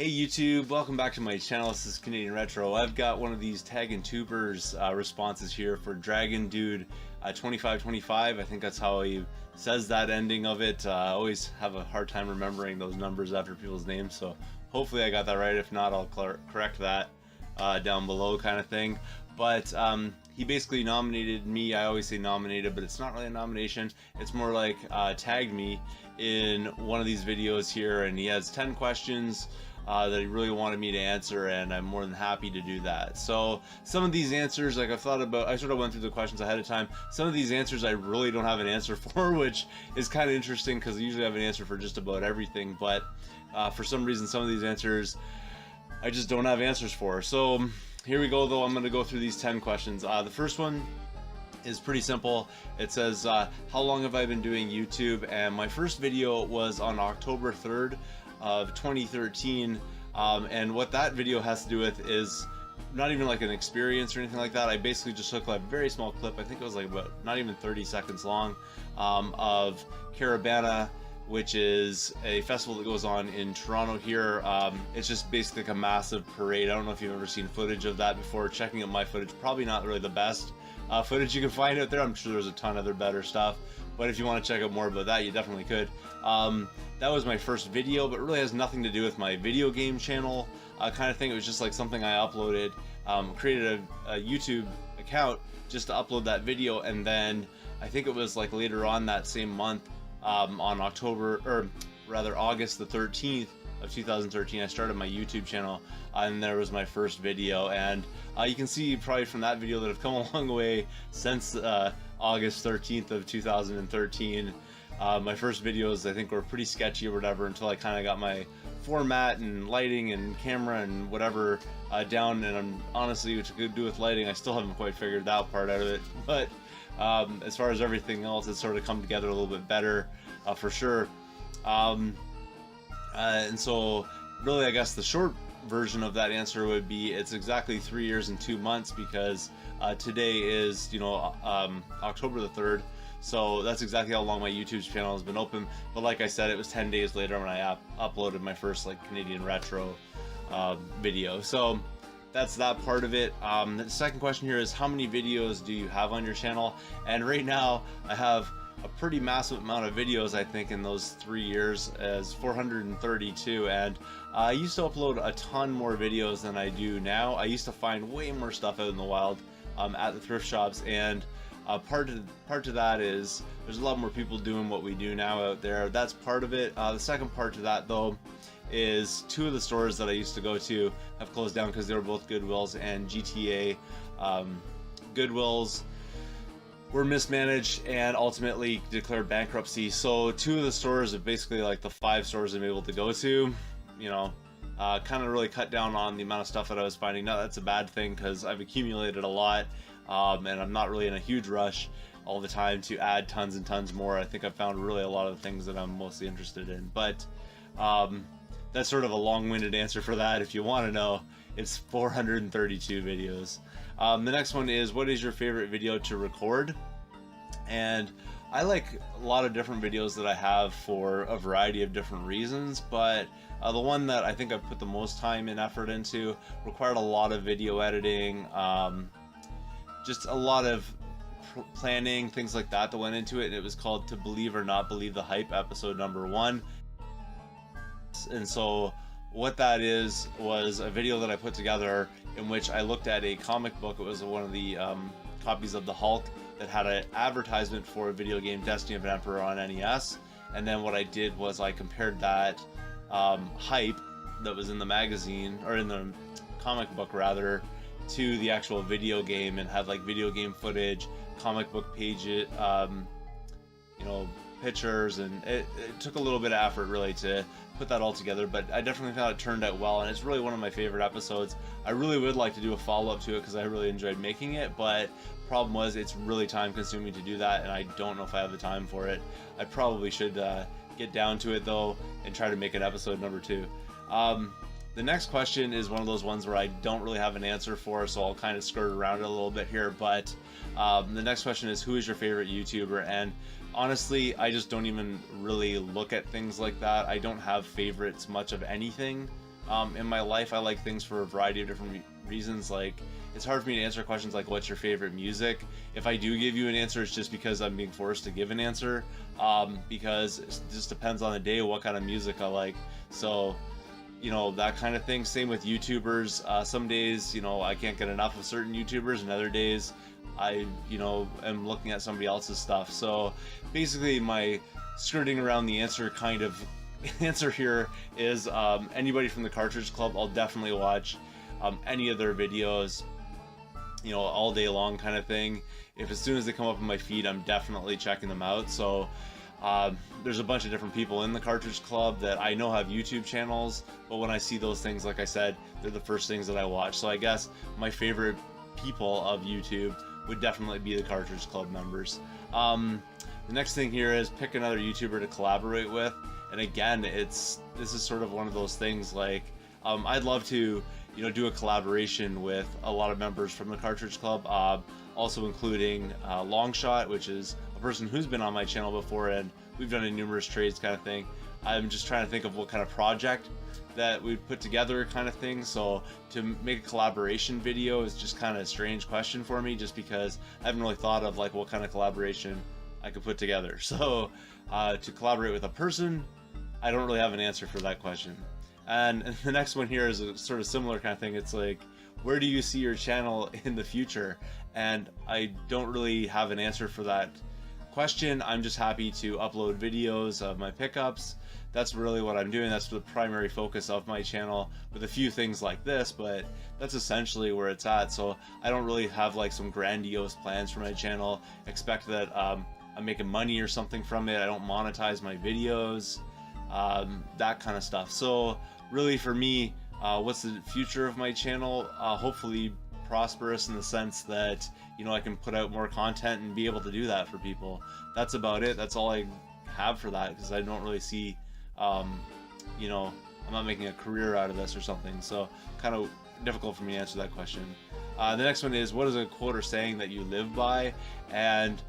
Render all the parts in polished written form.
Hey YouTube, welcome back to my channel. This is Canadian Retro. I've got one of these tag and tubers responses here for Dragondude2525. I think that's how he says that ending of it. I always have a hard time remembering those numbers after people's names, so hopefully I got that right. If not, I'll correct that down below kind of thing. But he basically nominated me. I always say nominated, but it's not really a nomination. It's more like tagged me in one of these videos here, and he has 10 questions that he really wanted me to answer, and I'm more than happy to do that. So some of these answers, like I sort of went through the questions ahead of time. Some of these answers I really don't have an answer for, which is kind of interesting because I usually have an answer for just about everything, but for some reason some of these answers I just don't have answers for. So here we go though. I'm going to go through these 10 questions. The first one is pretty simple. It says, how long have I been doing YouTube? And my first video was on October 3rd of 2013, and what that video has to do with is not even like an experience or anything like that. I basically just took a very small clip, I think it was like about not even 30 seconds long, of Caravana, which is a festival that goes on in Toronto here. It's just basically like a massive parade. I don't know if you've ever seen footage of that before. Checking out my footage, probably not really the best footage you can find out there. I'm sure there's a ton of other better stuff, but if you want to check out more about that, you definitely could. That was my first video, but it really has nothing to do with my video game channel kind of thing. It was just like something I uploaded, created a YouTube account just to upload that video, and then I think it was like later on that same month, on August the 13th of 2013, I started my YouTube channel, and there was my first video. And you can see probably from that video that I've come a long way since August 13th of 2013. My first videos, I think, were pretty sketchy or whatever until I kind of got my format and lighting and camera and whatever down. And I'm honestly, what you could do with lighting, I still haven't quite figured that part out of it. But as far as everything else, it's sort of come together a little bit better for sure. And so really, I guess the short version of that answer would be it's exactly 3 years and 2 months, because today is, October the 3rd. So that's exactly how long my YouTube channel has been open. But like I said, it was 10 days later when I uploaded my first Canadian Retro video. So that's that part of it. The second question here is, how many videos do you have on your channel? And right now I have a pretty massive amount of videos, I think, in those 3 years, as 432. And I used to upload a ton more videos than I do now. I used to find way more stuff out in the wild at the thrift shops, and part to that is there's a lot more people doing what we do now out there. That's part of it. The second part to that though is 2 of the stores that I used to go to have closed down because they were both Goodwills, and GTA Goodwills were mismanaged and ultimately declared bankruptcy. So 2 of the stores are basically like the 5 stores I'm able to go to, kind of really cut down on the amount of stuff that I was finding. Now that's a bad thing because I've accumulated a lot, and I'm not really in a huge rush all the time to add tons and tons more. I think I've found really a lot of the things that I'm mostly interested in. But that's sort of a long-winded answer for that. If you want to know, it's 432 videos. The next one is, what is your favorite video to record? And I like a lot of different videos that I have for a variety of different reasons, but the one that I think I've put the most time and effort into required a lot of video editing, just a lot of planning, things like that went into it, and it was called To Believe or Not Believe the Hype, episode number 1. And so what that is was a video that I put together in which I looked at a comic book. It was one of the copies of the Hulk that had an advertisement for a video game, Destiny of an Emperor, on NES. And then what I did was I compared that hype that was in the magazine, or in the comic book rather, to the actual video game, and had like video game footage, comic book pages, pictures, and it took a little bit of effort really to put that all together, but I definitely thought it turned out well, and it's really one of my favorite episodes. I really would like to do a follow-up to it because I really enjoyed making it, but problem was it's really time consuming to do that, and I don't know if I have the time for it. I probably should get down to it though and try to make an episode number 2. The next question is one of those ones where I don't really have an answer for, so I'll kind of skirt around it a little bit here. But the next question is, who is your favorite YouTuber? And honestly, I just don't even really look at things like that. I don't have favorites much of anything. In my life, I like things for a variety of different reasons. Like, it's hard for me to answer questions like what's your favorite music. If I do give you an answer, it's just because I'm being forced to give an answer, because it just depends on the day what kind of music I like. So, you know, that kind of thing. Same with YouTubers. Some days, you know, I can't get enough of certain YouTubers, and other days I, you know, am looking at somebody else's stuff. So basically my skirting around the answer kind of answer here is anybody from the Cartridge Club, I'll definitely watch any of their videos, you know, all day long kind of thing. If as soon as they come up in my feed, I'm definitely checking them out. So there's a bunch of different people in the Cartridge Club that I know have YouTube channels, but when I see those things, like I said, they're the first things that I watch. So I guess my favorite people of YouTube would definitely be the Cartridge Club members. The next thing here is pick another YouTuber to collaborate with. And again, this is sort of one of those things like, I'd love to, you know, do a collaboration with a lot of members from the Cartridge Club, also including Longshot, which is a person who's been on my channel before, and we've done a numerous trades kind of thing. I'm just trying to think of what kind of project that we'd put together kind of thing. So to make a collaboration video is just kind of a strange question for me, just because I haven't really thought of like what kind of collaboration I could put together. So to collaborate with a person, I don't really have an answer for that question. And the next one here is a sort of similar kind of thing. It's like, where do you see your channel in the future? And I don't really have an answer for that question. I'm just happy to upload videos of my pickups. That's really what I'm doing. That's the primary focus of my channel, with a few things like this, but that's essentially where it's at. So I don't really have like some grandiose plans for my channel. Expect that I'm making money or something from it. I don't monetize my videos, that kind of stuff. So really for me, what's the future of my channel? Hopefully prosperous, in the sense that, you know, I can put out more content and be able to do that for people. That's about it. That's all I have for that, because I don't really see, you know, I'm not making a career out of this or something. So kind of difficult for me to answer that question. The next one is, what is a quote or saying that you live by? And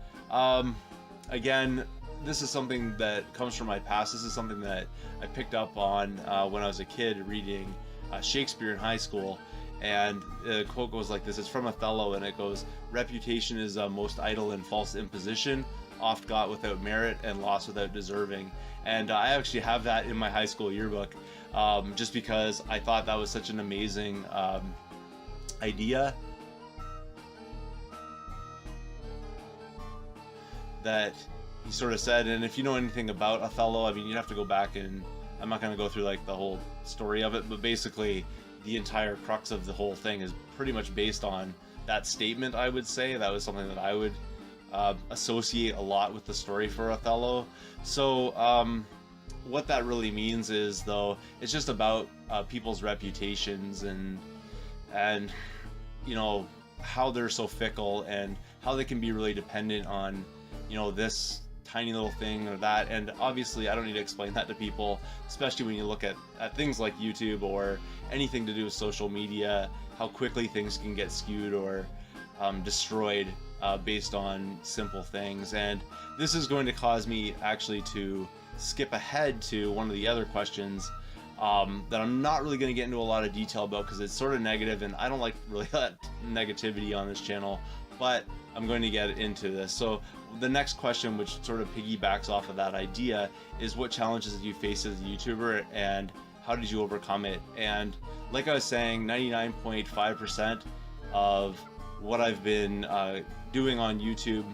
again, this is something that comes from my past. This is something that I picked up on when I was a kid reading Shakespeare in high school. And the quote goes like this. It's from Othello, and it goes, "Reputation is a most idle and false imposition, oft got without merit and lost without deserving." And I actually have that in my high school yearbook, just because I thought that was such an amazing idea that he sort of said. And if you know anything about Othello, I mean, you'd have to go back, and I'm not going to go through like the whole story of it, but basically the entire crux of the whole thing is pretty much based on that statement. I would say that was something that I would associate a lot with the story for Othello. So what that really means is, though, it's just about people's reputations and you know, how they're so fickle, and how they can be really dependent on, you know, this tiny little thing or that. And obviously I don't need to explain that to people, especially when you look at things like YouTube or anything to do with social media, how quickly things can get skewed or destroyed based on simple things. And this is going to cause me actually to skip ahead to one of the other questions that I'm not really going to get into a lot of detail about, because it's sort of negative, and I don't like really that negativity on this channel, but I'm going to get into this. So the next question, which sort of piggybacks off of that idea, is what challenges did you face as a YouTuber, and how did you overcome it? And like I was saying, 99.5% of what I've been doing on YouTube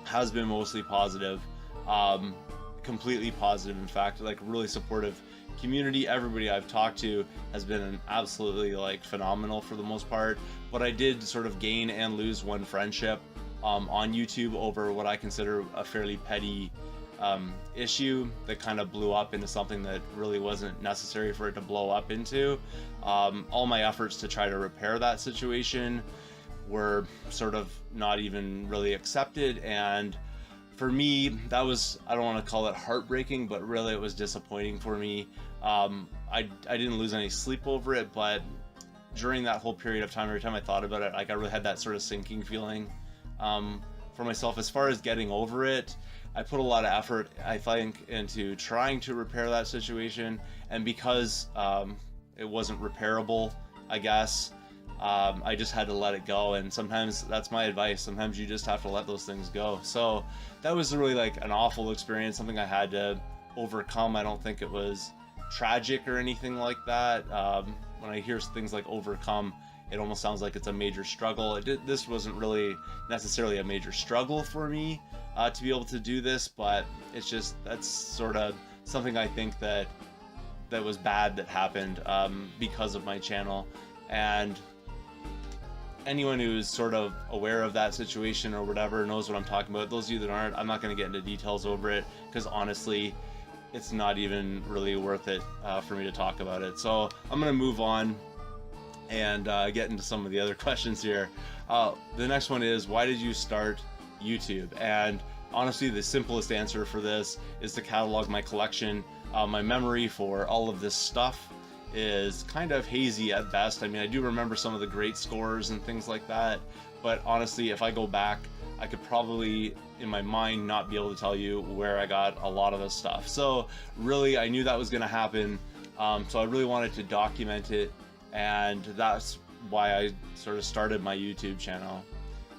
has been mostly positive, completely positive. In fact, like, really supportive community. Everybody I've talked to has been absolutely like phenomenal for the most part. But I did sort of gain and lose one friendship on YouTube over what I consider a fairly petty issue that kind of blew up into something that really wasn't necessary for it to blow up into. All my efforts to try to repair that situation were sort of not even really accepted, and for me that was, I don't want to call it heartbreaking, but really it was disappointing for me. I didn't lose any sleep over it, but during that whole period of time, every time I thought about it, like, I really had that sort of sinking feeling for myself. As far as getting over it, I put a lot of effort, I think, into trying to repair that situation. And because it wasn't repairable, I guess. I just had to let it go, and sometimes that's my advice. Sometimes you just have to let those things go. So that was really like an awful experience, something I had to overcome. I don't think it was tragic or anything like that. When I hear things like overcome, it almost sounds like it's a major struggle. This wasn't really necessarily a major struggle for me to be able to do this, but it's just, that's sort of something I think that was bad that happened because of my channel. And anyone who's sort of aware of that situation or whatever knows what I'm talking about. Those of you that aren't, I'm not going to get into details over it, because honestly, it's not even really worth it for me to talk about it. So I'm going to move on and get into some of the other questions here. The next one is, why did you start YouTube? And honestly, the simplest answer for this is to catalog my collection. My memory for all of this stuff is kind of hazy at best. I mean, I do remember some of the great scores and things like that, but honestly, if I go back, I could probably, in my mind, not be able to tell you where I got a lot of this stuff. So really, I knew that was going to happen, so I really wanted to document it, and that's why I sort of started my YouTube channel.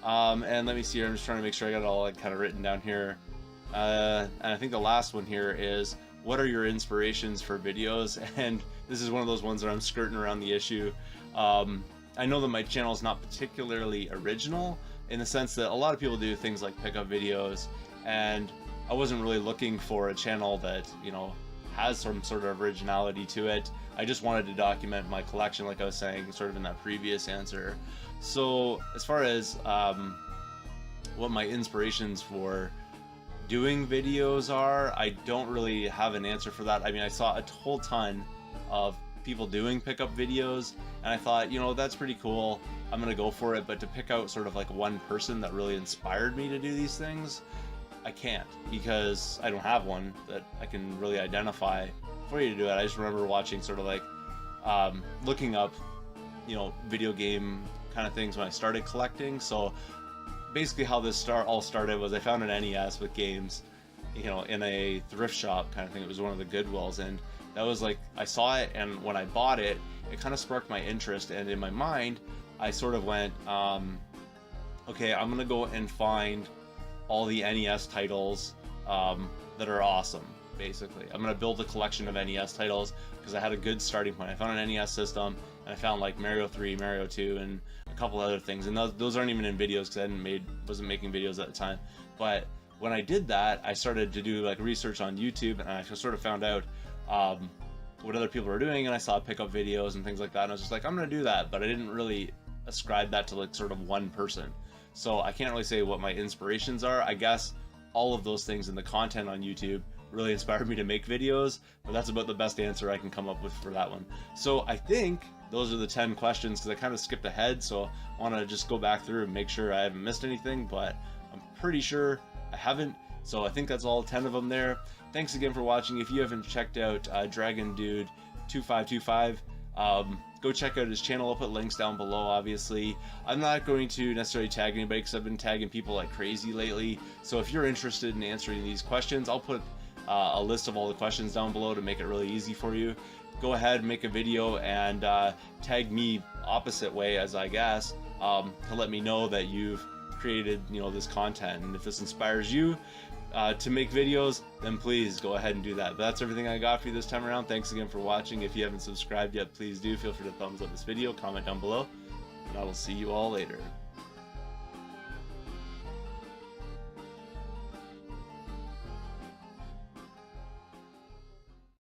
And let me see here, I'm just trying to make sure I got it all like kind of written down here. And I think the last one here is, what are your inspirations for videos? And this is one of those ones that I'm skirting around the issue. I know that my channel is not particularly original, in the sense that a lot of people do things like pickup videos, and I wasn't really looking for a channel that, you know, has some sort of originality to it. I just wanted to document my collection, like I was saying sort of in that previous answer. So as far as what my inspirations for doing videos are, I don't really have an answer for that. I mean, I saw a whole ton of people doing pickup videos, and I thought, you know, that's pretty cool, I'm gonna go for it. But to pick out sort of like one person that really inspired me to do these things, I can't, because I don't have one that I can really identify for you to do it. I just remember watching sort of like looking up, you know, video game kind of things when I started collecting. So basically how this all started was I found an NES with games, you know, in a thrift shop kind of thing. It was one of the Goodwills, and that was like, I saw it, and when I bought it, it kind of sparked my interest, and in my mind, I sort of went, okay, I'm gonna go and find all the NES titles that are awesome, basically. I'm gonna build a collection of NES titles, because I had a good starting point. I found an NES system, and I found like Mario 3, Mario 2, and a couple other things, and those aren't even in videos, because I wasn't making videos at the time. But when I did that, I started to do like research on YouTube, and I sort of found out what other people were doing, and I saw pickup videos and things like that, and I was just like, I'm gonna do that. But I didn't really ascribe that to like sort of one person, so I can't really say what my inspirations are. I guess all of those things in the content on YouTube really inspired me to make videos, but that's about the best answer I can come up with for that one. So I think those are the 10 questions, because I kind of skipped ahead, so I want to just go back through and make sure I haven't missed anything, but I'm pretty sure I haven't. So I think that's all 10 of them there. Thanks again for watching. If you haven't checked out Dragondude2525, go check out his channel. I'll put links down below, obviously. I'm not going to necessarily tag anybody, because I've been tagging people like crazy lately. So if you're interested in answering these questions, I'll put a list of all the questions down below to make it really easy for you. Go ahead, make a video, and tag me opposite way, as I guess, to let me know that you've created, you know, this content. And if this inspires you to make videos, then please go ahead and do that. But that's everything I got for you this time around. Thanks again for watching. If you haven't subscribed yet, please do. Feel free to thumbs up this video, comment down below, and I will see you all later.